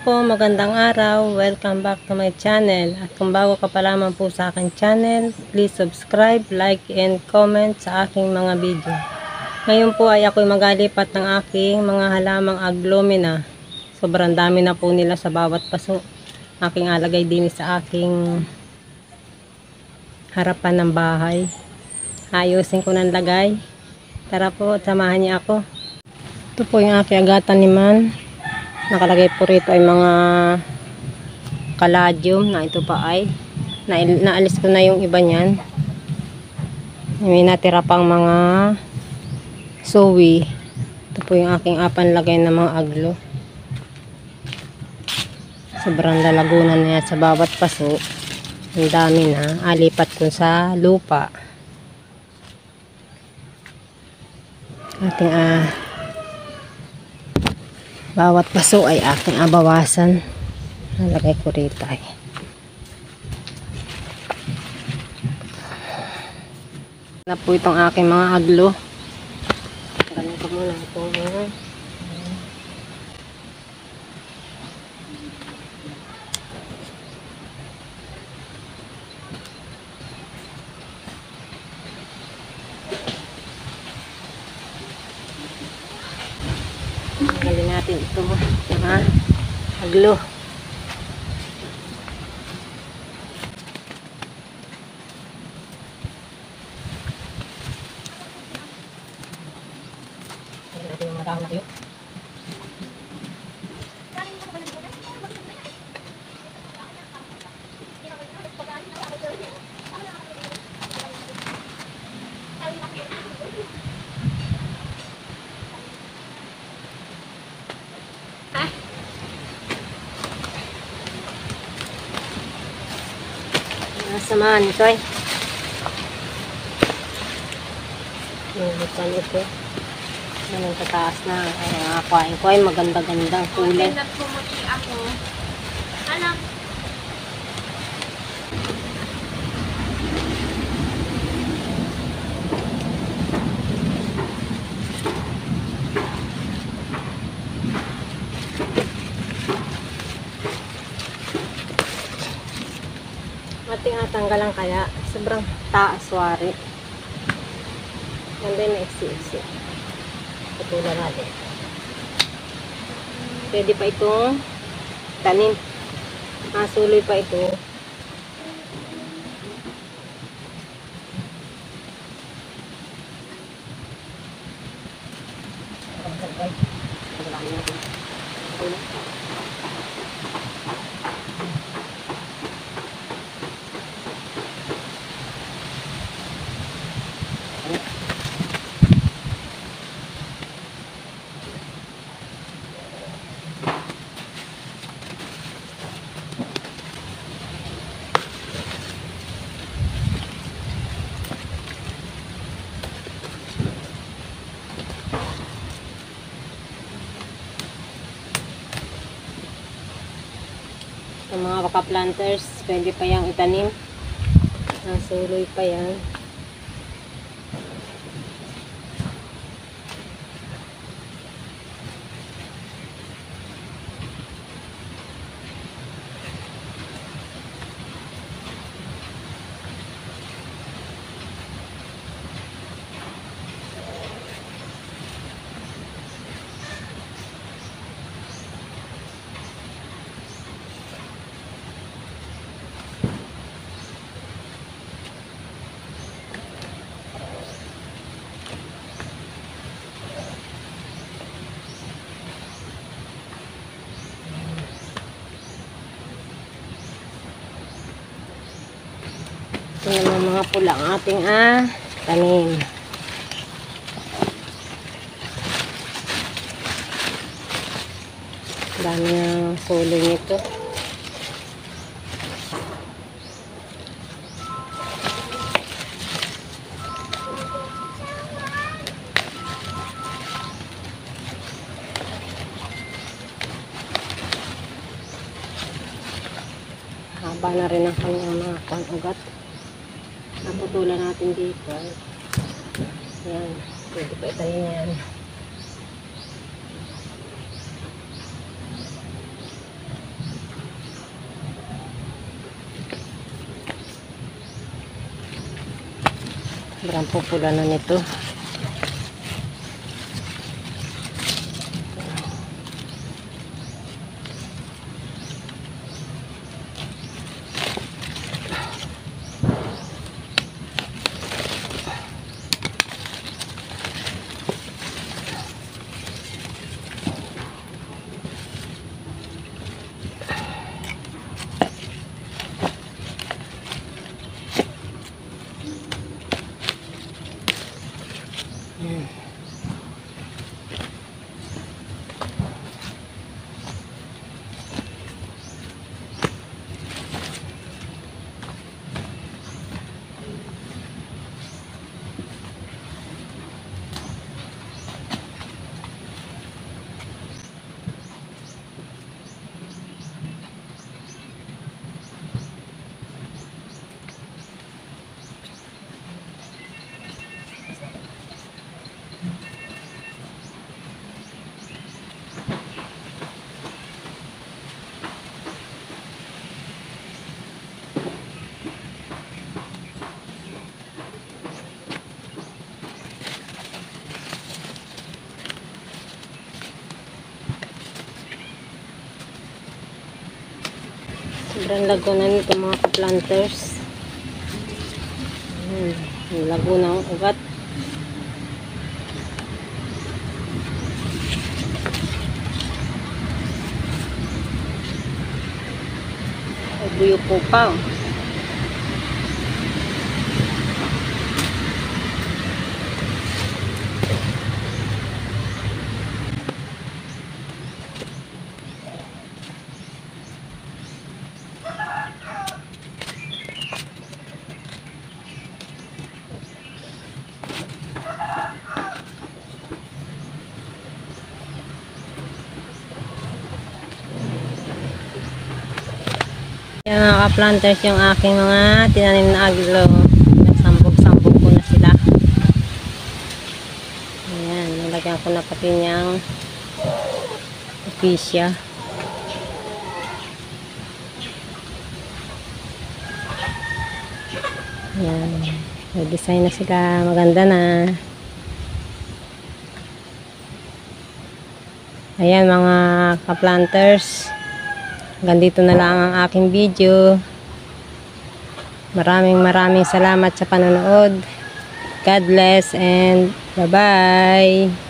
po, magandang araw. Welcome back to my channel. At kung bago ka pa lamang po sa aking channel, please subscribe, like, and comment sa aking mga video. Ngayon po ay ako'y magalipat ng aking mga halamang aglomina. Sobrang dami na po nila sa bawat paso. Aking alagay din sa aking harapan ng bahay. Ayusin ko ng lagay. Tara po, samahan niya ako. Ito po yung aking agatan ni Man. Nakalagay po rito ay mga caladium na ito pa ay naalis ko na yung iba niyan. May natira pang mga sowi. Ito po yung aking apanlagay ng mga aglo. Sobrang lalagunan na yan sa bawat paso. Ang dami na. Alipat ko sa lupa. Ating bawat paso ay aking abawasan. Nalagay ko rito ay. Na po itong aking mga aglo. Tanggalin ko muna itong tanggalin natin ito mga aglo. Samahan ito ay nulitan ito anong tataas na ay nakakuhain ko ay maganda-gandang kulay. Nagpumuti ako alam ating tanggalan kaya sobrang taas wari. Ganda na iksi-iksi. Patulan natin. Pwede pa itong tanim. Masuloy pa ito. Ang mga baka planters, pwede pa yang itanim. Nasuloy pa yan. Ito naman mga pula ang ating tanim. Dami ng suloy nito. Haba na rin ang kanyang mga ugat. Naputulan natin dito. Yan. Pwede pa itayin yan. Sobrang pupula na nito. Sobrang lago na nito mga ka-planters. Lago na ang ugat. Ay, buyo po pa. Yan mga ka-planters, yung aking mga tinanim na agilo. Nagsambog-sambog ko na sila. Ayan, nalagyan ko na pati niyang opisya. Ayan, nag-design na sila. Maganda na. Ayan mga ka-planters, hanggang dito na lang ang aking video. Maraming salamat sa panonood. God bless and bye-bye.